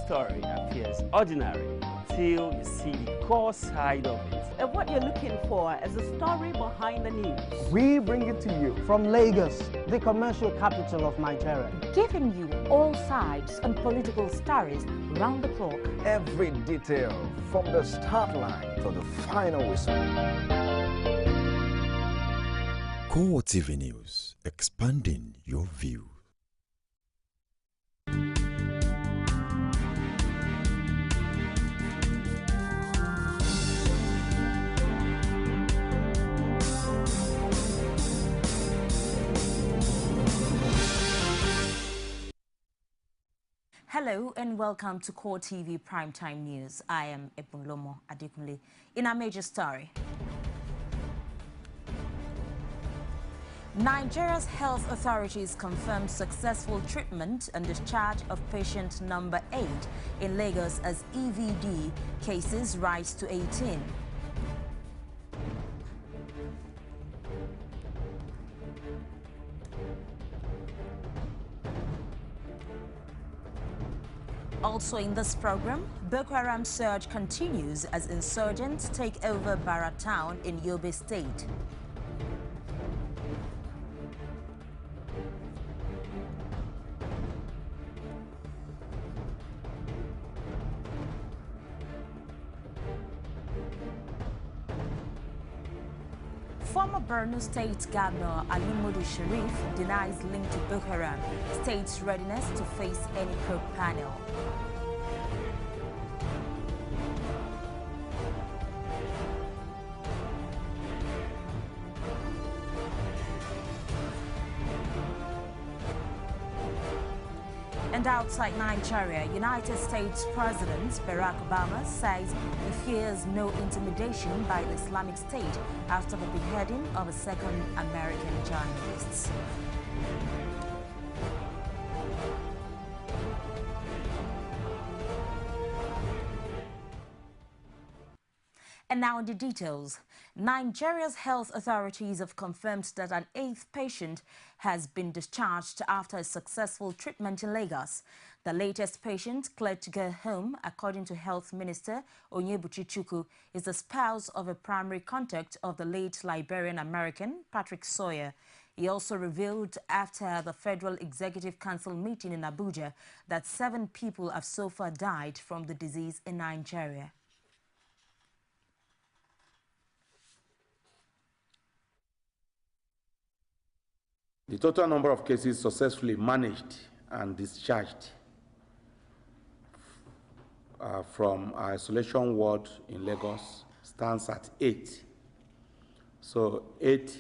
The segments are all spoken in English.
story appears ordinary until you see the core side of it. And what you're looking for is the story behind the news. We bring it to you from Lagos, the commercial capital of Nigeria. Giving you all sides and political stories round the clock. Every detail from the start line to the final whistle. CoreTV News, expanding your view. Hello and welcome to CoreTV Primetime News. I am Ebunlomo Adekunle. In our major story, Nigeria's health authorities confirmed successful treatment and discharge of patient number 8 in Lagos as EVD cases rise to 18. Also in this program, Boko Haram surge continues as insurgents take over Bara town in Yobe State. Former Borno State Governor Ali Sharif denies link to Boko Haram, states readiness to face any probe panel. And outside Nigeria, United States President Barack Obama says he fears no intimidation by the Islamic State after the beheading of a second American journalist. And now the details. Nigeria's health authorities have confirmed that an 8th patient has been discharged after a successful treatment in Lagos. The latest patient, cleared to go home, according to Health Minister Onyebuchi Chukwu, is the spouse of a primary contact of the late Liberian-American Patrick Sawyer. He also revealed after the Federal Executive Council meeting in Abuja that 7 people have so far died from the disease in Nigeria. The total number of cases successfully managed and discharged from our isolation ward in Lagos stands at 8. So 8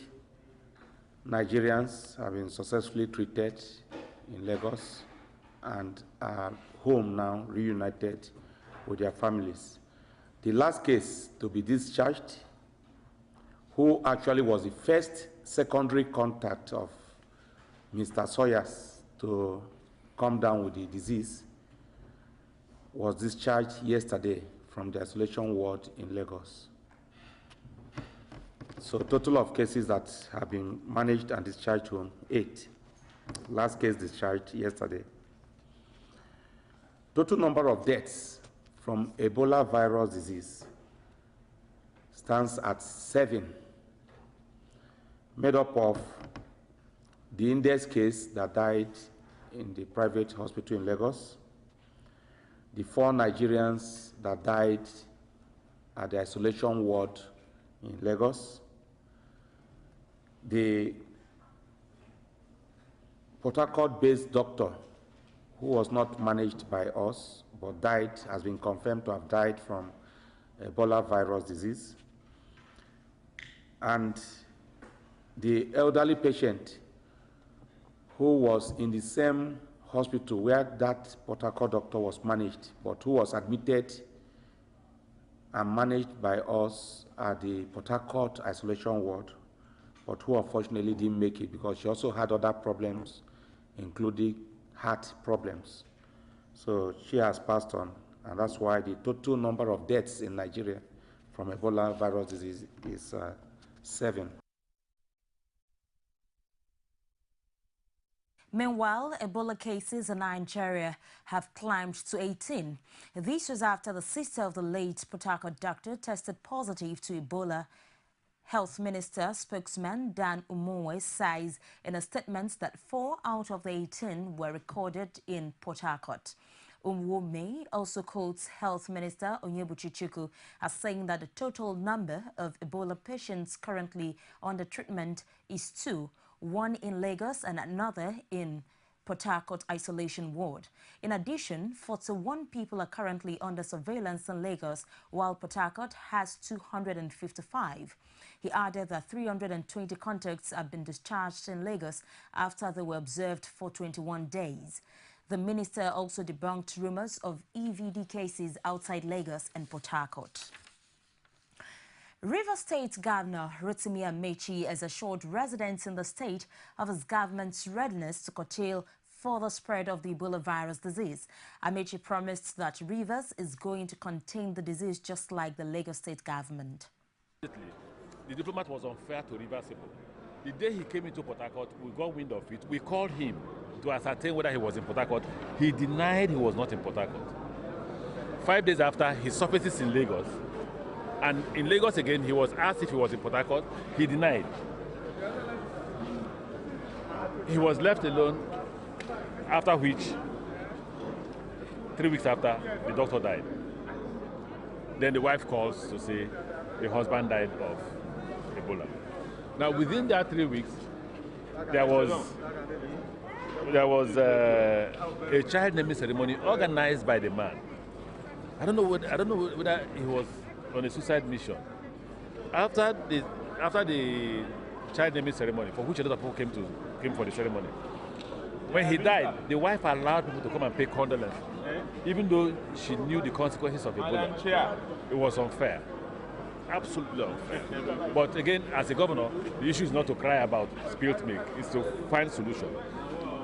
Nigerians have been successfully treated in Lagos and are home now, reunited with their families. The last case to be discharged, who actually was the first secondary contact of Mr. Sawyers to come down with the disease, was discharged yesterday from the isolation ward in Lagos. So total of cases that have been managed and discharged home, 8. Last case discharged yesterday. Total number of deaths from Ebola virus disease stands at 7, made up of the index case that died in the private hospital in Lagos, the 4 Nigerians that died at the isolation ward in Lagos, the Port Harcourt-based doctor who was not managed by us but died, has been confirmed to have died from Ebola virus disease, and the elderly patient who was in the same hospital where that Port Harcourt doctor was managed, but who was admitted and managed by us at the Port Harcourt isolation ward, but who unfortunately didn't make it because she also had other problems, including heart problems. So she has passed on, and that's why the total number of deaths in Nigeria from Ebola virus disease is 7. Meanwhile, Ebola cases in Nigeria have climbed to 18. This was after the sister of the late Port Harcourt doctor tested positive to Ebola. Health Minister spokesman Dan Umowe says in a statement that 4 out of the 18 were recorded in Port Harcourt. Umowe also quotes Health Minister Onyebuchi Chukwu as saying that the total number of Ebola patients currently under treatment is 2, one in Lagos and another in Port Harcourt isolation ward. In addition, 41 people are currently under surveillance in Lagos, while Port Harcourt has 255. He added that 320 contacts have been discharged in Lagos after they were observed for 21 days. The minister also debunked rumors of EVD cases outside Lagos and Port Harcourt. Rivers State Governor Rotimi Amechi has assured residents in the state of his government's readiness to curtail further spread of the Ebola virus disease. Amechi promised that Rivers is going to contain the disease just like the Lagos State government. The diplomat was unfair to Rivers people. The day he came into Port Harcourt, we got wind of it. We called him to ascertain whether he was in Port Harcourt. He denied he was not in Port Harcourt. 5 days after, he surfaces in Lagos. And in Lagos again, he was asked if he was in Port Harcourt. He denied. He was left alone, after which, 3 weeks after, the doctor died. Then the wife calls to say the husband died of Ebola. Now, within that 3 weeks, there was a child naming ceremony organized by the man. I don't know whether he was on a suicide mission. After the child naming ceremony, for which a lot of people came for the ceremony, when he died, the wife allowed people to come and pay condolences, even though she knew the consequences of Ebola. It was unfair. Absolutely unfair. But again, as a governor, the issue is not to cry about spilt milk, it's to find solution.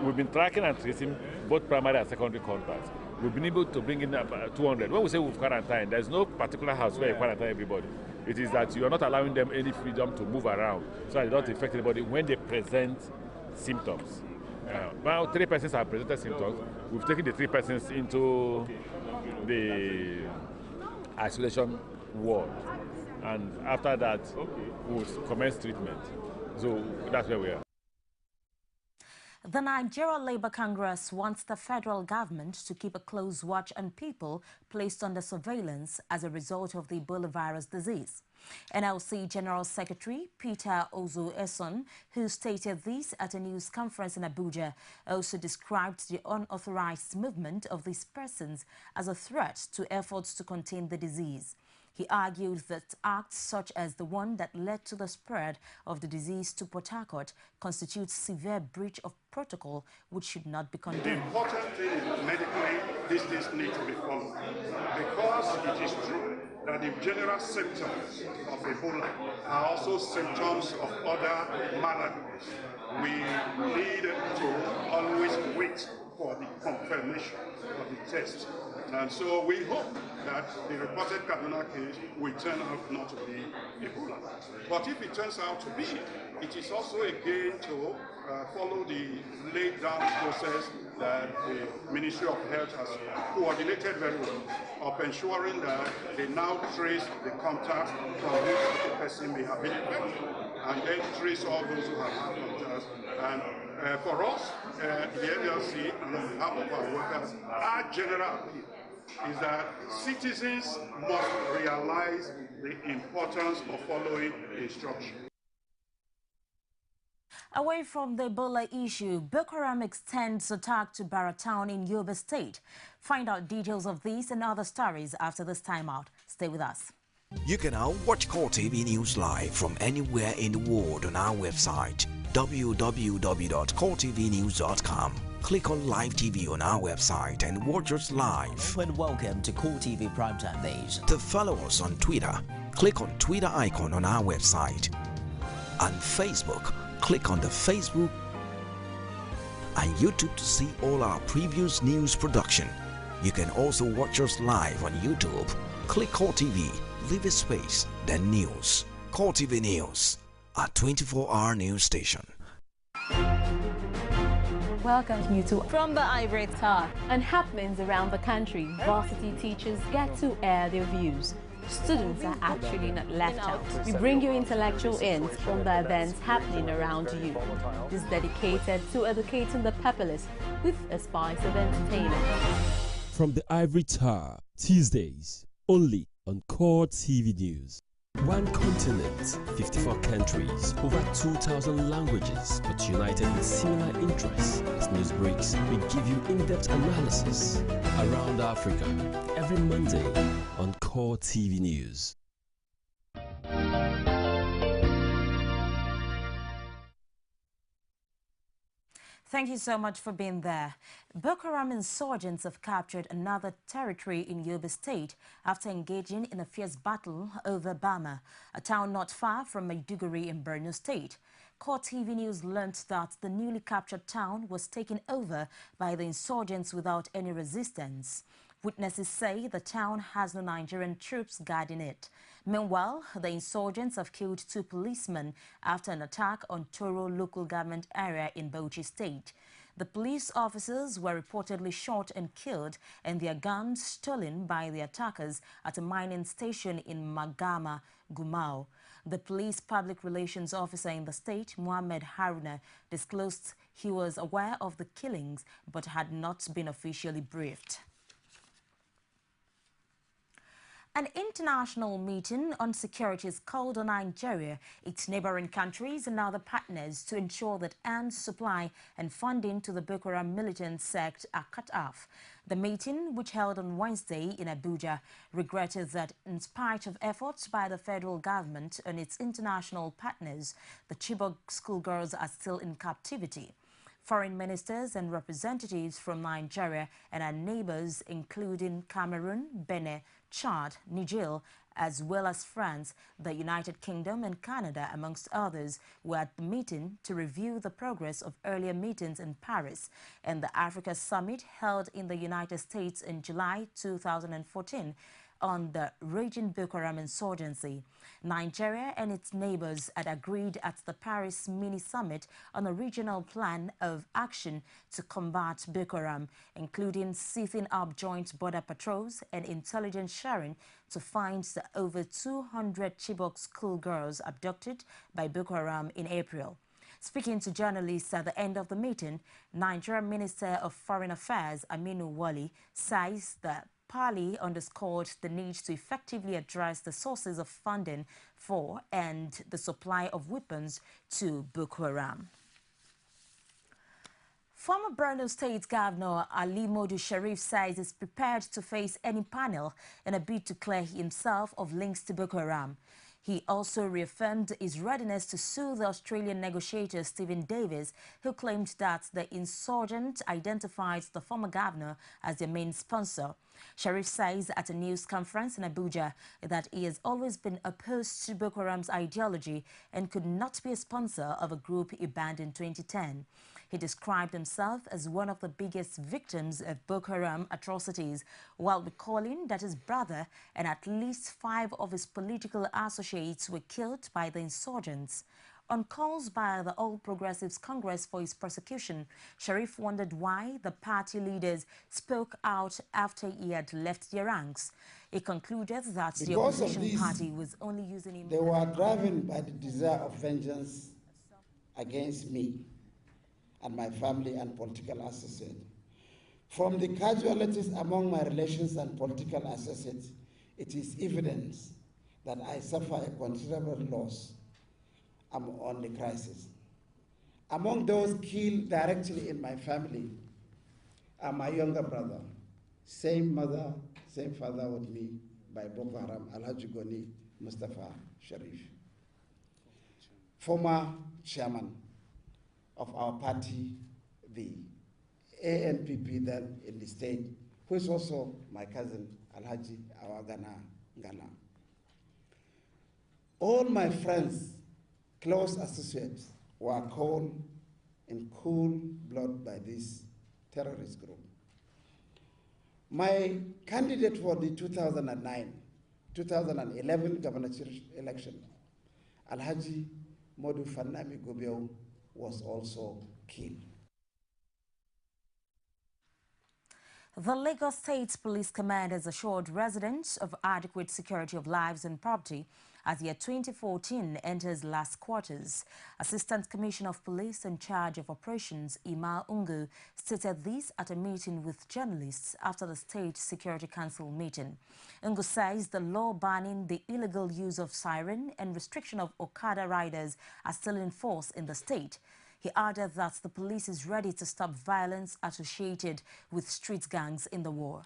We've been tracking and tracing both primary and secondary contacts. We've been able to bring in 200. When we say we've quarantined, there's no particular house where you quarantine everybody. It is that you are not allowing them any freedom to move around so that they don't infect anybody when they present symptoms. Now 3 persons have presented symptoms. We've taken the 3 persons into the isolation ward. And after that, we'll commence treatment. So that's where we are. The Nigeria Labour Congress wants the federal government to keep a close watch on people placed under surveillance as a result of the Ebola virus disease. NLC General Secretary Peter Ozo-Eson, who stated this at a news conference in Abuja, also described the unauthorized movement of these persons as a threat to efforts to contain the disease. He argued that acts such as the one that led to the spread of the disease to Port Harcourt constitutes severe breach of protocol which should not be condoned. The important thing is medically these things need to be followed because it is true that the general symptoms of Ebola are also symptoms of other maladies. We need to always wait for the confirmation of the test. And so we hope that the reported Kaduna case will turn out not to be Ebola. But if it turns out to be, it is also again to follow the laid down process that the Ministry of Health has coordinated very well of ensuring that they now trace the contact from which the person may have been infected and then trace all those who have had contacts. And for us, the NLC and on behalf of our workers, our general appeal is that citizens must realize the importance of following instructions. Away from the Ebola issue, Boko Haram extends attack to Baratown in Yobe State. Find out details of these and other stories after this timeout. Stay with us. You can now watch CoreTV News live from anywhere in the world on our website www.coretvnews.com. Click on Live TV on our website and watch us live. And welcome to CoreTV Primetime Days. To follow us on Twitter, click on Twitter icon on our website. On Facebook, click on the Facebook and YouTube to see all our previous news production. You can also watch us live on YouTube. Click CoreTV, leave a space, then News. CoreTV News, a 24-hour news station. welcome you to From the Ivory Tower and happenings around the country. Varsity teachers get to air their views. Students are actually not left out. We bring you intellectual ins from the events happening around you. It is dedicated to educating the populace with a spice of entertainment. From the Ivory Tower, Tuesdays, only on CoreTV News. One continent, 54 countries, over 2,000 languages, but united in similar interests. As news breaks, we give you in-depth analysis around Africa every Monday on CoreTV News. Thank you so much for being there. Boko Haram insurgents have captured another territory in Yobe State after engaging in a fierce battle over Bama, a town not far from Maiduguri in Borno State. CoreTV News learnt that the newly captured town was taken over by the insurgents without any resistance. Witnesses say the town has no Nigerian troops guarding it. Meanwhile, the insurgents have killed 2 policemen after an attack on Toro local government area in Bauchi State. The police officers were reportedly shot and killed and their guns stolen by the attackers at a mining station in Magama, Gumau. The police public relations officer in the state, Mohammed Haruna, disclosed he was aware of the killings but had not been officially briefed. An international meeting on security is called on Nigeria, its neighboring countries and other partners to ensure that arms supply and funding to the Boko Haram militant sect are cut off. The meeting, which held on Wednesday in Abuja, regretted that in spite of efforts by the federal government and its international partners, the Chibok schoolgirls are still in captivity. Foreign ministers and representatives from Nigeria and our neighbors, including Cameroon, Benin, Chad, Niger, as well as France, the United Kingdom and Canada, amongst others, were at the meeting to review the progress of earlier meetings in Paris and the Africa Summit held in the United States in July 2014 on the raging Boko Haram insurgency. Nigeria and its neighbors had agreed at the Paris mini-summit on a regional plan of action to combat Boko Haram, including setting up joint border patrols and intelligence sharing to find the over 200 Chibok schoolgirls abducted by Boko Haram in April. Speaking to journalists at the end of the meeting, Nigerian Minister of Foreign Affairs Aminu Wali says that Pali underscored the need to effectively address the sources of funding for and the supply of weapons to Boko Haram. Former Borno State Governor Ali Modu Sharif says he's prepared to face any panel in a bid to clear himself of links to Boko Haram. He also reaffirmed his readiness to sue the Australian negotiator Stephen Davis, who claimed that the insurgent identified the former governor as their main sponsor. Sharif says at a news conference in Abuja that he has always been opposed to Boko Haram's ideology and could not be a sponsor of a group he banned in 2010. He described himself as one of the biggest victims of Boko Haram atrocities, while recalling that his brother and at least 5 of his political associates were killed by the insurgents. On calls by the All Progressives Congress for his prosecution, Sharif wondered why the party leaders spoke out after he had left their ranks. He concluded that the opposition party was only using him. They were driven by the desire of vengeance against me and my family and political associates. From the casualties among my relations and political associates, it is evident that I suffer a considerable loss on the crisis. Among those killed directly in my family are my younger brother, same mother, same father with me, by Boko Haram, Alhaji Goni Mustafa Sharif, former chairman of our party, the ANPP then in the state, who is also my cousin, Alhaji Awagana Ngana. All my friends, close associates, were called in cool blood by this terrorist group. My candidate for the 2009-2011 governorship election, Alhaji Modu Fannami Gobiao, was also killed. The Lagos State Police Command has assured residents of adequate security of lives and property as year 2014 enters last quarters. Assistant Commissioner of Police in charge of operations, Ima Ungu, stated this at a meeting with journalists after the State Security Council meeting. Ungu says the law banning the illegal use of siren and restriction of Okada riders are still in force in the state. He added that the police is ready to stop violence associated with street gangs in the war.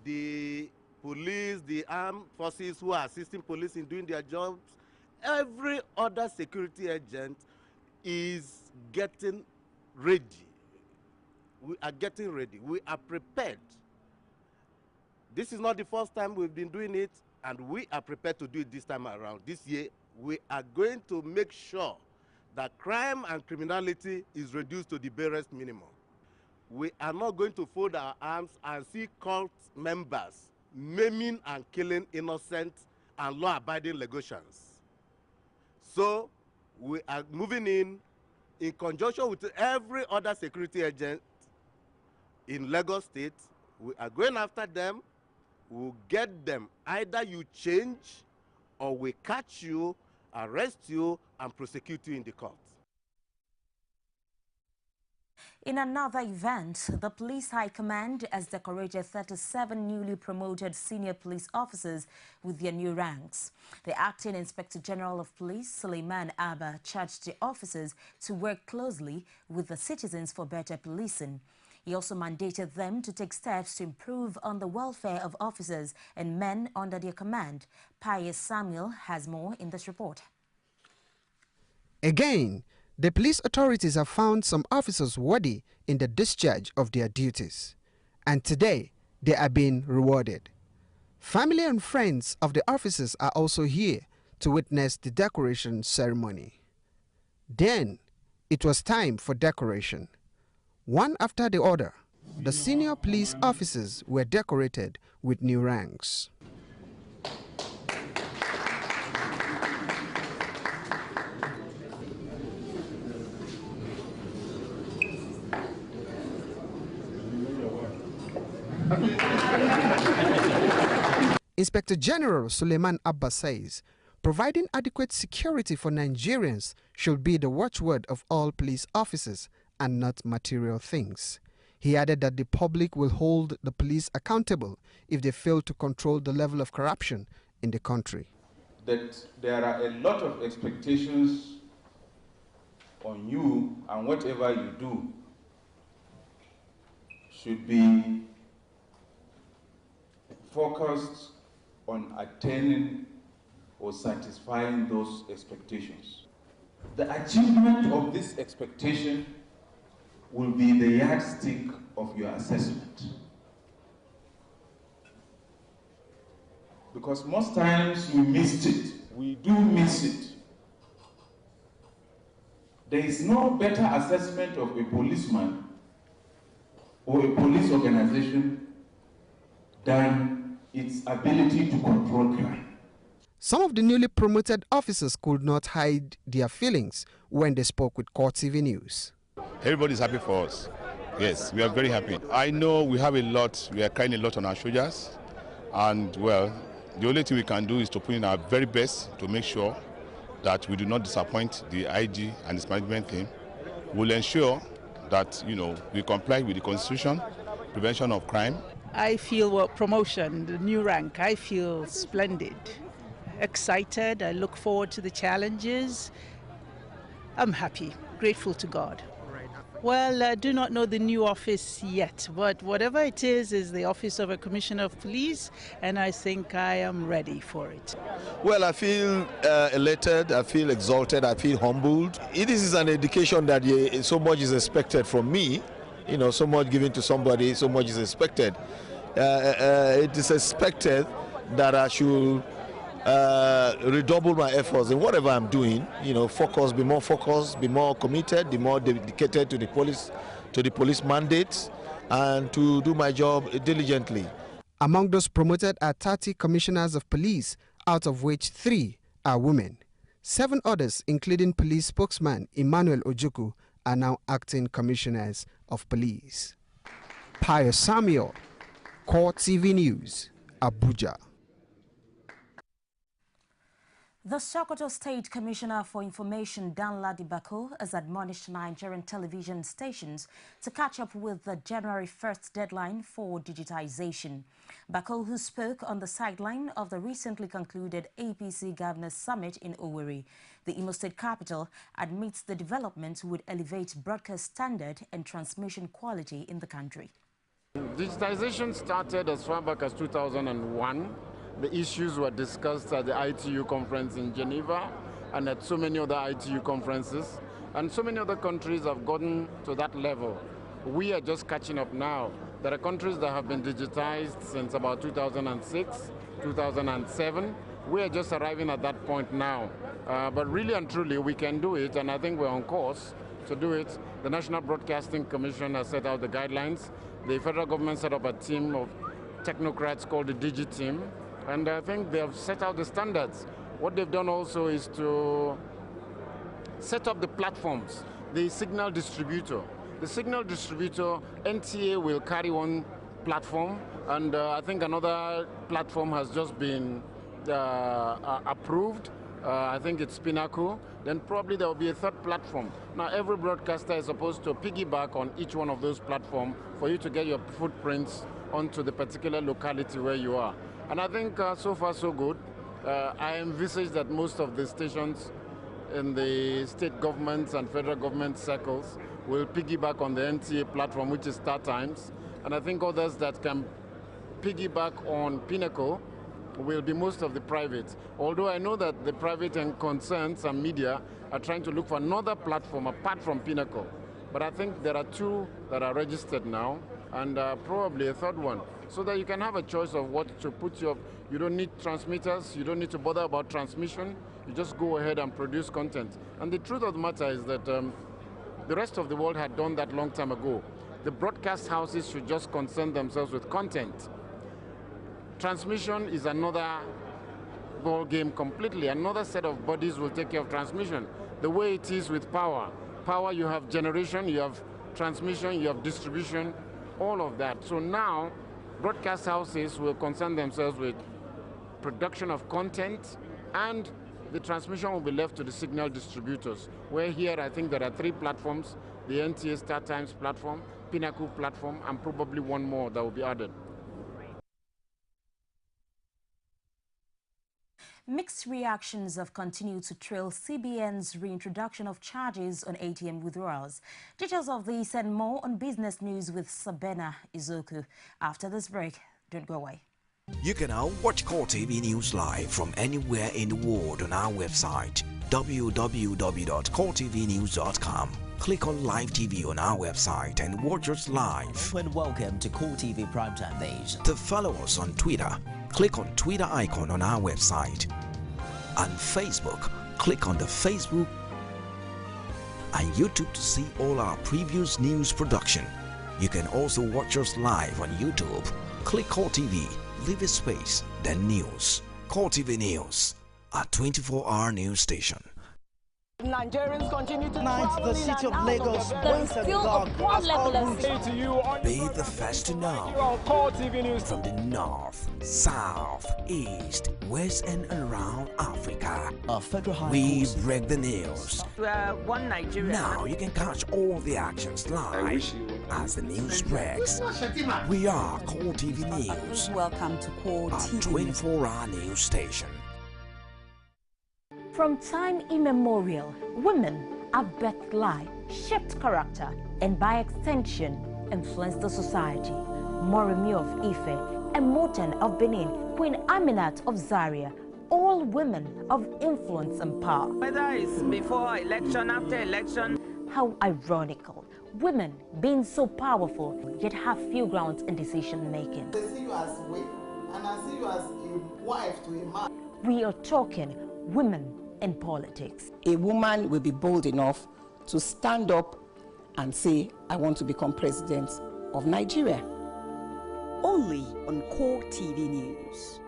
The police, the armed forces who are assisting police in doing their jobs, every other security agent is getting ready. We are getting ready. We are prepared. This is not the first time we've been doing it, and we are prepared to do it this time around. This year, we are going to make sure that crime and criminality is reduced to the barest minimum. We are not going to fold our arms and see cult members maiming and killing innocent and law-abiding Lagosians. So we are moving in conjunction with every other security agent in Lagos State. We are going after them. We'll get them. Either you change or we catch you, arrest you, and prosecute you in the court. In another event, the Police High Command has decorated 37 newly promoted senior police officers with their new ranks. The Acting Inspector General of Police, Suleiman Abba, charged the officers to work closely with the citizens for better policing. He also mandated them to take steps to improve on the welfare of officers and men under their command. Pius Samuel has more in this report. Again, the police authorities have found some officers worthy in the discharge of their duties, and today they are being rewarded. Family and friends of the officers are also here to witness the decoration ceremony. Then it was time for decoration. One after the other, the senior police officers were decorated with new ranks. Inspector General Suleiman Abba says, providing adequate security for Nigerians should be the watchword of all police officers and not material things. He added that the public will hold the police accountable if they fail to control the level of corruption in the country. That there are a lot of expectations on you, and whatever you do should be focused on attaining or satisfying those expectations. The achievement of this expectation will be the yardstick of your assessment. Because most times you missed it. We do miss it. There is no better assessment of a policeman or a police organization than its ability to control crime. Some of the newly promoted officers could not hide their feelings when they spoke with CoreTV News. Everybody's happy for us. Yes, we are very happy. I know we have a lot, we are carrying a lot on our shoulders, and well, the only thing we can do is to put in our very best to make sure that we do not disappoint the IG and its management team. We'll ensure that, we comply with the Constitution, prevention of crime. I feel promotion, the new rank, I feel splendid, excited. I look forward to the challenges. I'm happy, grateful to God. Well, I do not know the new office yet, but whatever it is the office of a commissioner of police, and I think I am ready for it. Well, I feel elated, I feel exalted, I feel humbled. This is an indication that so much is expected from me. So much given to somebody, so much is expected. It is expected that I should redouble my efforts in whatever I'm doing. Focused, be more committed, be more dedicated to the police mandates, and to do my job diligently. Among those promoted are 30 commissioners of police, out of which 3 are women. 7 others, including police spokesman Emmanuel Ojukwu, are now acting commissioners of police. Pius Samuel, CoreTV News, Abuja. The Sokoto State Commissioner for Information, Danladi Bako, has admonished Nigerian television stations to catch up with the January 1st deadline for digitization. Bako, who spoke on the sideline of the recently concluded APC Governors Summit in Owerri, the Imo State capital, admits the development would elevate broadcast standard and transmission quality in the country. Digitization started as far back as 2001. The issues were discussed at the ITU conference in Geneva and at so many other ITU conferences. And so many other countries have gotten to that level. We are just catching up now. There are countries that have been digitized since about 2006, 2007. We are just arriving at that point now. But really and truly, we can do it, and I think we're on course to do it. The National Broadcasting Commission has set out the guidelines. The federal government set up a team of technocrats called the Digi Team, and I think they have set out the standards. What they've done also is to set up the platforms, the signal distributor. The signal distributor, NTA will carry one platform, and I think another platform has just been approved. I think it's Pinnacle. Then probably there will be a third platform. Now every broadcaster is supposed to piggyback on each one of those platforms for you to get your footprints onto the particular locality where you are. And I think so far so good. I envisage that most of the stations in the state governments and federal government circles will piggyback on the NTA platform, which is Star Times. And I think others that can piggyback on Pinnacle will be most of the private. Although I know that the private and concerns and media are trying to look for another platform apart from Pinnacle. But I think there are two that are registered now, and probably a third one, so that you can have a choice of what to put your... You don't need transmitters, you don't need to bother about transmission, you just go ahead and produce content. And the truth of the matter is that the rest of the world had done that long time ago. The broadcast houses should just concern themselves with content. Transmission is another ball game completely. Another set of bodies will take care of transmission. The way it is with power. Power, you have generation, you have transmission, you have distribution, all of that. So now, broadcast houses will concern themselves with production of content, and the transmission will be left to the signal distributors. Where here, I think there are 3 platforms: the NTA Star Times platform, Pinnacle platform, and probably one more that will be added. Mixed reactions have continued to trail CBN's reintroduction of charges on ATM withdrawals. Details of this and more on Business News with Sabena Izoku. After this break, don't go away. You can now watch CoreTV News live from anywhere in the world on our website, www.coretvnews.com. Click on Live TV on our website and watch us live. And welcome to CoreTV Primetime Days. To follow us on Twitter, click on Twitter icon on our website. On Facebook, click on the Facebook and YouTube to see all our previous news production. You can also watch us live on YouTube. Click CoreTV, leave a space, then News. CoreTV News, a 24-hour news station. Nigerians continue to travel the city of Lagos went to dark as all routes. Be the first to know from the north, south, east, west and around Africa. We break the news. One Nigeria. Now you can catch all the actions live as the news breaks. We are CoreTV News. Welcome to CoreTV, a 24-hour news station. From time immemorial, women have birthed life, shaped character, and by extension, influenced the society. Moremi of Ife, Emoten of Benin, Queen Aminat of Zaria, all women of influence and power. Whether it's before election, after election. How ironical. Women being so powerful, yet have few grounds in decision making. I see you as a wife, and I see you as a wife to a man. We are talking women in politics. A woman will be bold enough to stand up and say, I want to become president of Nigeria. Only on CoreTV News.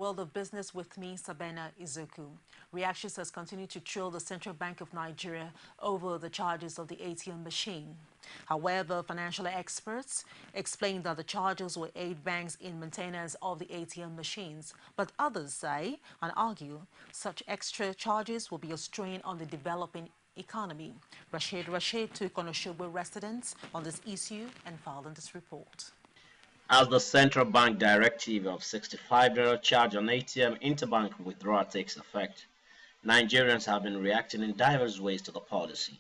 World of Business with me, Sabena Izuku. Reactions has continued to trill the Central Bank of Nigeria over the charges of the ATM machine. However, financial experts explain that the charges will aid banks in maintenance of the ATM machines. But others say and argue such extra charges will be a strain on the developing economy. Rashid took on Osogbo residents on this issue and filed in this report. As the central bank directive of 65 naira charge on ATM interbank withdrawal takes effect, Nigerians have been reacting in diverse ways to the policy.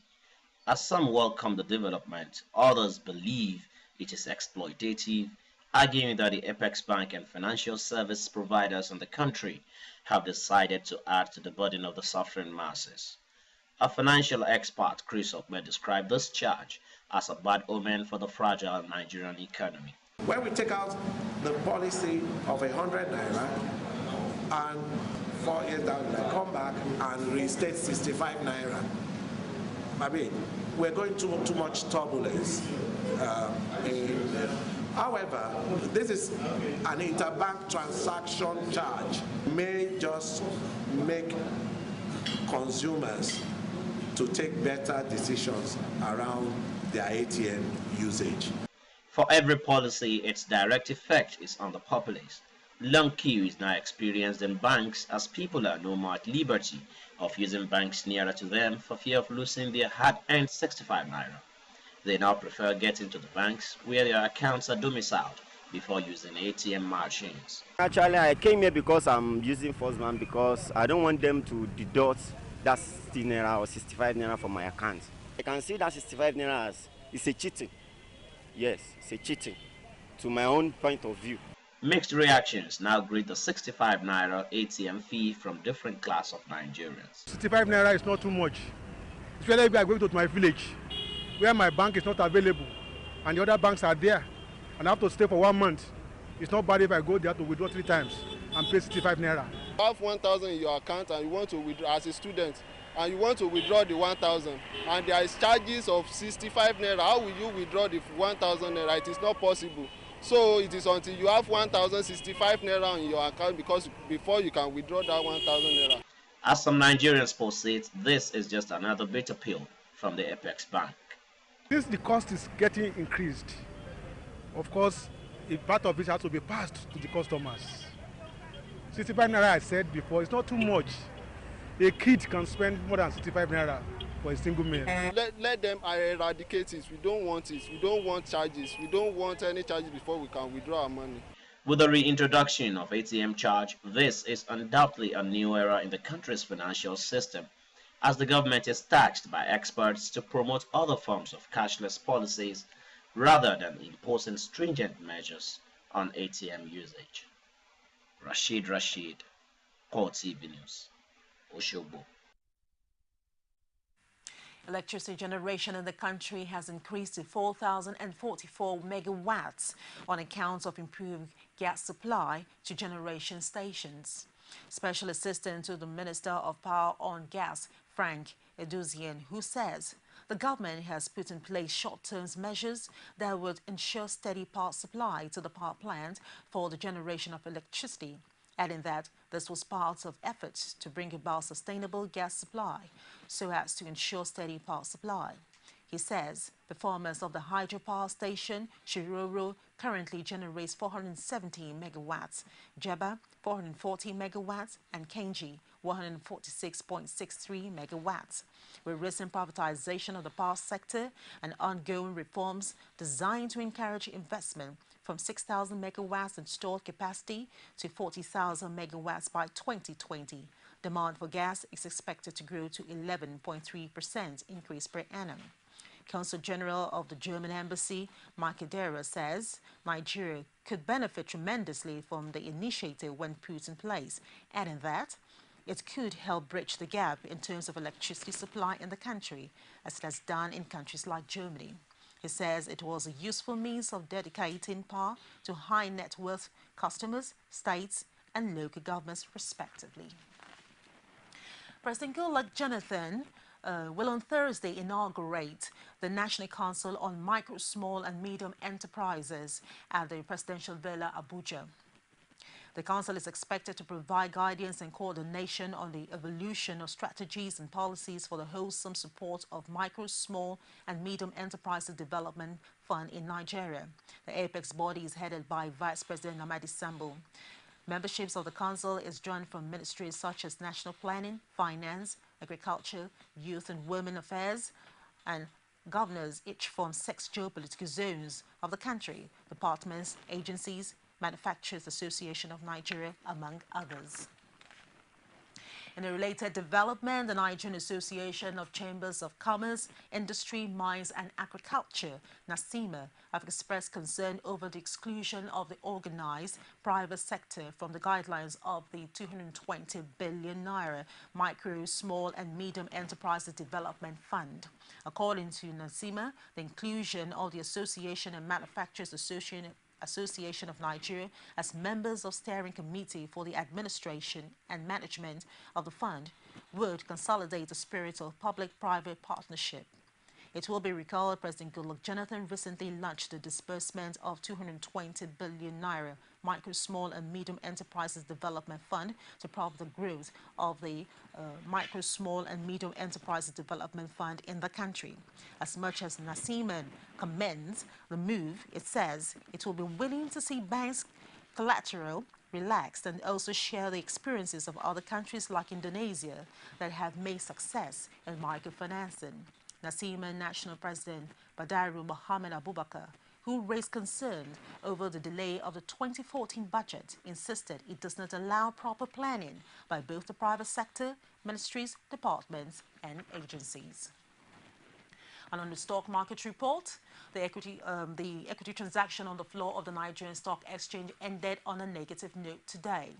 As some welcome the development, others believe it is exploitative, arguing that the Apex Bank and financial service providers in the country have decided to add to the burden of the suffering masses. A financial expert, Chris Okme, described this charge as a bad omen for the fragile Nigerian economy. When we take out the policy of 100 naira and 4 years down the line, come back and reinstate 65 naira, I mean, we're going through too much turbulence. However, this is an interbank transaction charge. May just make consumers to take better decisions around their ATM usage. For every policy, its direct effect is on the populace. Long queue is now experienced in banks as people are no more at liberty of using banks nearer to them for fear of losing their hard-earned 65 naira. They now prefer getting to the banks where their accounts are domiciled before using ATM machines. Actually, I came here because I'm using First Bank because I don't want them to deduct that 60 naira or 65 naira from my account. I can see that 65 naira as it's a cheating. Yes, it's a cheating to my own point of view. Mixed reactions now greet the 65 naira ATM fee from different class of Nigerians. 65 naira is not too much. Especially if I go to my village where my bank is not available and the other banks are there and I have to stay for 1 month. It's not bad if I go there to withdraw 3 times and pay 65 naira. You have 1,000 in your account and you want to withdraw as a student and you want to withdraw the 1,000 and there is charges of 65 naira. How will you withdraw the 1,000 naira? It is not possible. So it is until you have 1,065 naira in your account before you can withdraw that 1,000 naira. As some Nigerians proceed, this is just another bitter pill from the Apex Bank. Since the cost is getting increased, of course, a part of it has to be passed to the customers. 65 naira, I said before, it's not too much. A kid can spend more than 65 naira for a single meal. Let them eradicate it. We don't want it. We don't want charges. We don't want any charges before we can withdraw our money. With the reintroduction of ATM charge, this is undoubtedly a new era in the country's financial system, as the government is taxed by experts to promote other forms of cashless policies rather than imposing stringent measures on ATM usage. Rashid, CoreTV News, Osogbo. Electricity generation in the country has increased to 4,044 megawatts on account of improved gas supply to generation stations. Special Assistant to the Minister of Power on Gas, Frank Eduzian, who says the government has put in place short-term measures that would ensure steady power supply to the power plant for the generation of electricity, adding that this was part of efforts to bring about sustainable gas supply so as to ensure steady power supply. He says performance of the hydropower station Shiroro currently generates 470 megawatts, Jeba 440 megawatts, and Kenji 146.63 megawatts. With recent privatization of the power sector and ongoing reforms designed to encourage investment from 6,000 megawatts in stored capacity to 40,000 megawatts by 2020, demand for gas is expected to grow to 11.3% increase per annum. Consul General of the German Embassy, Mike Adera, says Nigeria could benefit tremendously from the initiative when put in place, adding that it could help bridge the gap in terms of electricity supply in the country, as it has done in countries like Germany. He says it was a useful means of dedicating power to high net worth customers, states, and local governments, respectively. President Goodluck Jonathan will on Thursday inaugurate the National Council on Micro, Small and Medium Enterprises at the Presidential Villa, Abuja. The Council is expected to provide guidance and coordination on the evolution of strategies and policies for the wholesome support of micro, small and medium enterprises development fund in Nigeria. The apex body is headed by Vice President Namadi Sambo. Memberships of the Council is joined from ministries such as National Planning, Finance, Agriculture, Youth and Women Affairs, and governors each from 6 geopolitical zones of the country, departments, agencies, Manufacturers Association of Nigeria, among others. In a related development, the Nigerian Association of Chambers of Commerce, Industry, Mines and Agriculture, NASIMA, have expressed concern over the exclusion of the organized private sector from the guidelines of the 220 billion naira Micro, Small and Medium Enterprises Development Fund. According to NASIMA, the inclusion of the Association and Manufacturers Association of Nigeria as members of steering committee for the administration and management of the fund would consolidate the spirit of public-private partnership. It will be recalled President Goodluck Jonathan recently launched the disbursement of 220 billion naira Micro, Small and Medium Enterprises Development Fund to prop the growth of the Micro, Small and Medium Enterprises Development Fund in the country. As much as NASIMA commends the move, it says it will be willing to see banks' collateral relaxed and also share the experiences of other countries like Indonesia that have made success in microfinancing. NASIMA National President Badaru Mohammed Abubakar, who raised concern over the delay of the 2014 budget, insisted it does not allow proper planning by both the private sector, ministries, departments and agencies. And on the stock market report, the equity transaction on the floor of the Nigerian Stock Exchange ended on a negative note today.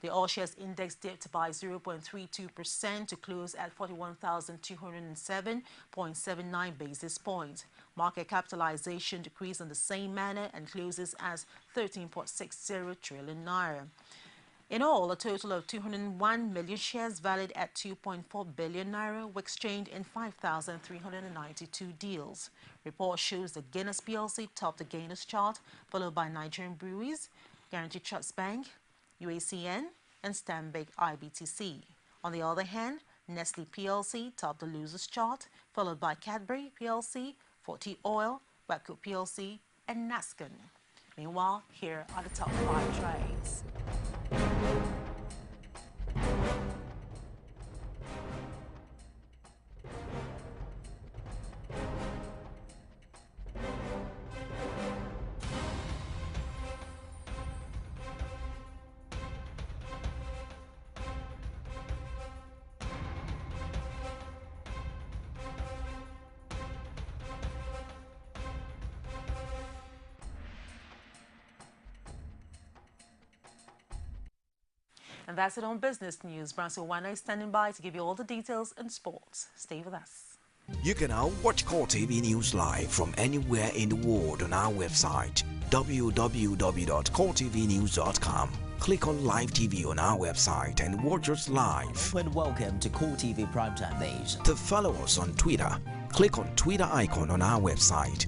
The All Shares Index dipped by 0.32% to close at 41,207.79 basis points. Market capitalization decreased in the same manner and closes as 13.60 trillion naira. In all, a total of 201 million shares valued at 2.4 billion naira were exchanged in 5,392 deals. Report shows that Guinness PLC topped the gainers chart, followed by Nigerian Breweries, Guarantee Trust Bank, UACN, and Stanbic IBTC. On the other hand, Nestle PLC topped the losers chart, followed by Cadbury PLC, Forty Oil, Waco PLC, and Nascon. Meanwhile, here are the top 5 trades. And that's it on business news. Branson Wana is standing by to give you all the details in sports. Stay with us. You can now watch CoreTV News live from anywhere in the world on our website, www.coretvnews.com. Click on Live TV on our website and watch us live. And welcome to CoreTV Primetime Days. To follow us on Twitter, click on Twitter icon on our website.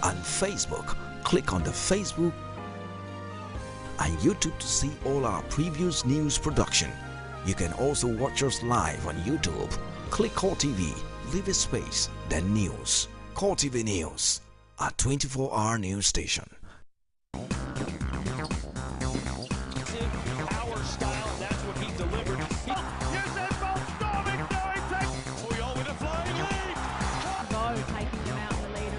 On Facebook, click on the Facebook and YouTube to see all our previous news production. You can also watch us live on YouTube. Click CoreTV, leave a space, then News. CoreTV News, our 24-hour news station. Our style, that's what he delivered. Here's that ball storming, now he takes. Puyol with a flying lead. Go, taking them out in the lead.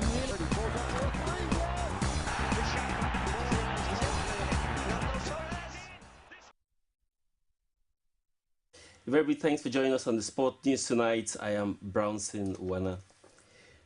Very big thanks for joining us on the Sport News tonight. I am Brownson Wana.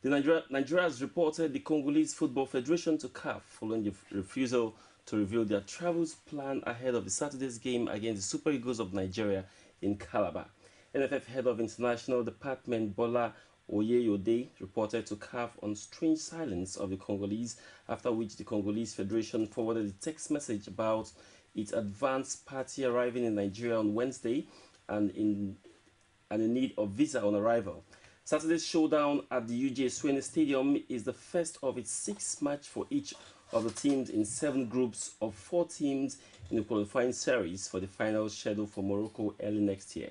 Nigeria has reported the Congolese Football Federation to CAF following the refusal to reveal their travels plan ahead of the Saturday's game against the Super Eagles of Nigeria in Calabar. NFF Head of International Department Bola Oyeyode reported to CAF on strange silence of the Congolese, after which the Congolese Federation forwarded a text message about its advanced party arriving in Nigeria on Wednesday and in need of visa on arrival. Saturday's showdown at the UJ Swane Stadium is the first of its 6 matches for each of the teams in 7 groups of 4 teams in the qualifying series for the final scheduled for Morocco early next year.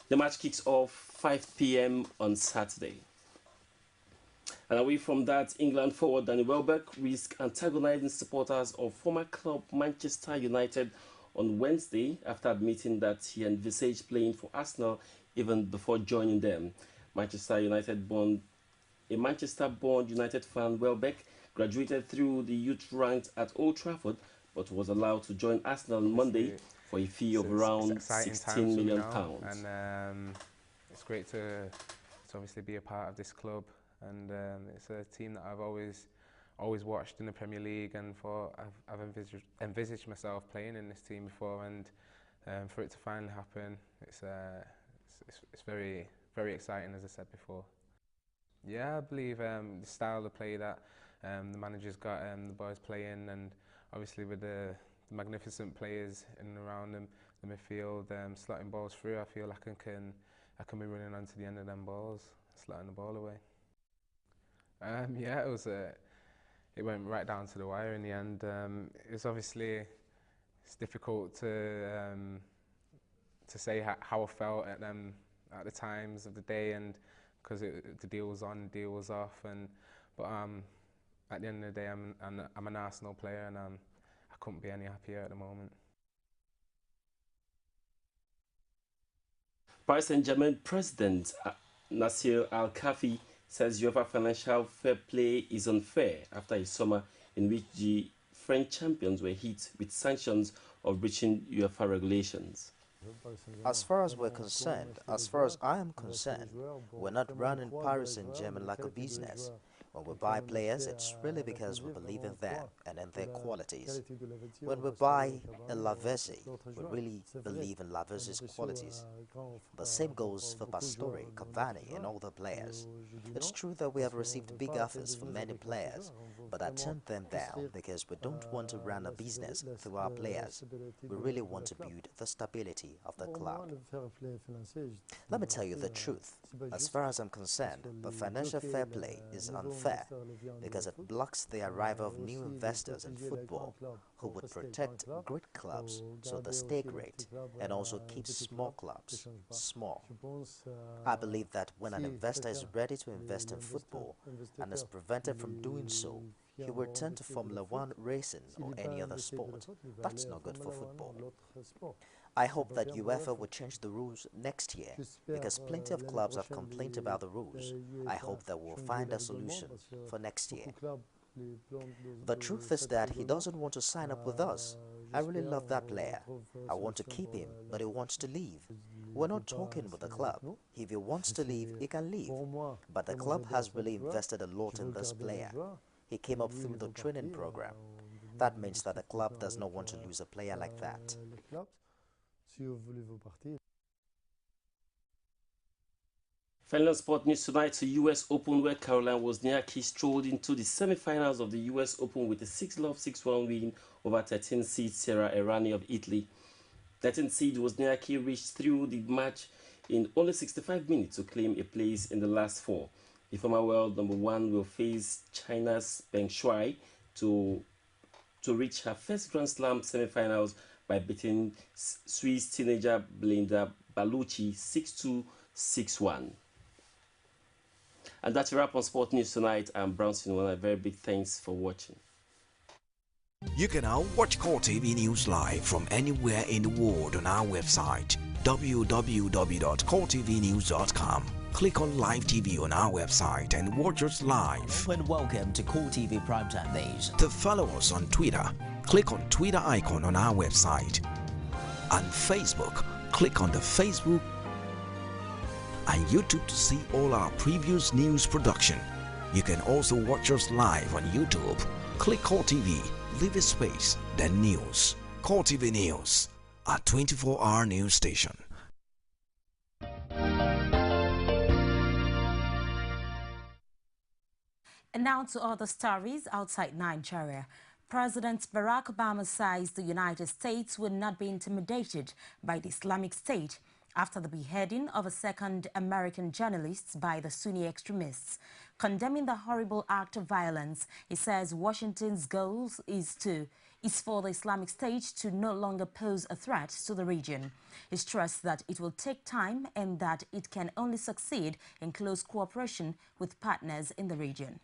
The match kicks off 5 p.m. on Saturday. And away from that, England forward Danny Welbeck risked antagonizing supporters of former club Manchester United on Wednesday after admitting that he envisaged playing for Arsenal even before joining them. A Manchester-born United fan, Welbeck graduated through the youth ranks at Old Trafford but was allowed to join Arsenal on Monday for a fee of around £16 million. And it's great to obviously be a part of this club, and it's a team that I've always watched in the Premier League, and I've envisaged myself playing in this team before, and for it to finally happen, it's very, very exciting, as I said before. Yeah, I believe the style of play that the manager's got the boys playing, and obviously with the magnificent players in and around them, the midfield, slotting balls through, I feel like I can be running onto the end of them balls, slotting the ball away. Yeah, it went right down to the wire in the end. It's difficult to say how I felt at the times of the day, and because the deal was on, the deal was off, but at the end of the day, I'm an Arsenal player, and I couldn't be any happier at the moment. Paris Saint-Germain president Nasser Al-Khelaifi says UEFA financial fair play is unfair after a summer in which the French champions were hit with sanctions of breaching UEFA regulations. As far as we're concerned, as far as I am concerned, we're not running Paris Saint-Germain like a business. When we buy players, it's really because we believe in them and in their qualities. When we buy a Lavezzi, we really believe in Lavezzi's qualities. The same goes for Pastore, Cavani and other players. It's true that we have received big offers for many players, but I turned them down because we don't want to run a business through our players. We really want to build the stability of the club. Let me tell you the truth. As far as I'm concerned, the financial fair play is unfair because it blocks the arrival of new investors in football who would protect great clubs so they stay great and also keep small clubs small. I believe that when an investor is ready to invest in football and is prevented from doing so, he will turn to Formula One racing or any other sport. That's not good for football. I hope that UEFA will change the rules next year because plenty of clubs have complained about the rules. I hope that we'll find a solution for next year. The truth is that he doesn't want to sign up with us. I really love that player. I want to keep him, but he wants to leave. We're not talking with the club. If he wants to leave, he can leave. But the club has really invested a lot in this player. He came up through the training program. That means that the club does not want to lose a player like that. Final sport news tonight to US Open, where Caroline Wozniacki strolled into the semi-finals of the US Open with a 6-love, 6-1 win over 13th seed Sara Errani of Italy. 13th seed Wozniacki reached through the match in only 65 minutes to claim a place in the last four. The former world number one will face China's Peng Shuai to reach her first Grand Slam semi-finals by beating Swiss teenager Belinda Balucci 6-2, 6-1. And that's a wrap on Sport News tonight. I'm Brownson. A very big thanks for watching. You can now watch CoreTV News live from anywhere in the world on our website www.coretvnews.com. Click on Live TV on our website and watch us live. And welcome to CoreTV Primetime Days. To follow us on Twitter, click on Twitter icon on our website. On Facebook, click on the Facebook and YouTube to see all our previous news production. You can also watch us live on YouTube. Click CoreTV, leave a space, then News. CoreTV News, our 24-hour news station. And now to other stories outside Nigeria. President Barack Obama says the United States will not be intimidated by the Islamic State after the beheading of a second American journalist by the Sunni extremists. Condemning the horrible act of violence, he says Washington's goal is to is for the Islamic State to no longer pose a threat to the region. He stressed that it will take time and that it can only succeed in close cooperation with partners in the region.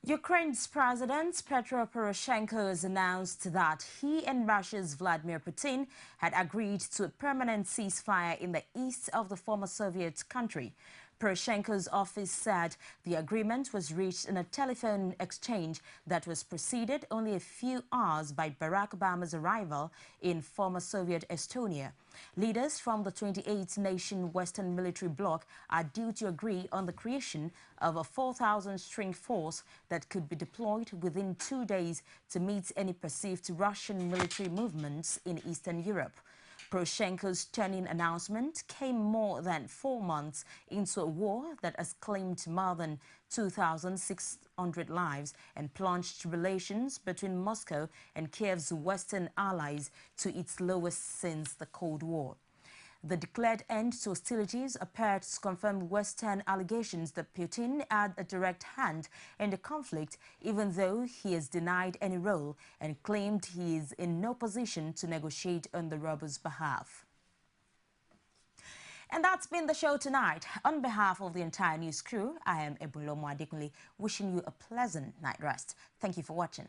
Ukraine's President Petro Poroshenko has announced that he and Russia's Vladimir Putin had agreed to a permanent ceasefire in the east of the former Soviet country. Poroshenko's office said the agreement was reached in a telephone exchange that was preceded only a few hours by Barack Obama's arrival in former Soviet Estonia. Leaders from the 28-nation Western military bloc are due to agree on the creation of a 4,000-string force that could be deployed within 2 days to meet any perceived Russian military movements in Eastern Europe. Poroshenko's stunning announcement came more than 4 months into a war that has claimed more than 2,600 lives and plunged relations between Moscow and Kiev's Western allies to its lowest since the Cold War. The declared end to hostilities appeared to confirm Western allegations that Putin had a direct hand in the conflict, even though he has denied any role and claimed he is in no position to negotiate on the rebels' behalf. And that's been the show tonight. On behalf of the entire news crew, I am Ebulomo Adekunle, wishing you a pleasant night rest. Thank you for watching.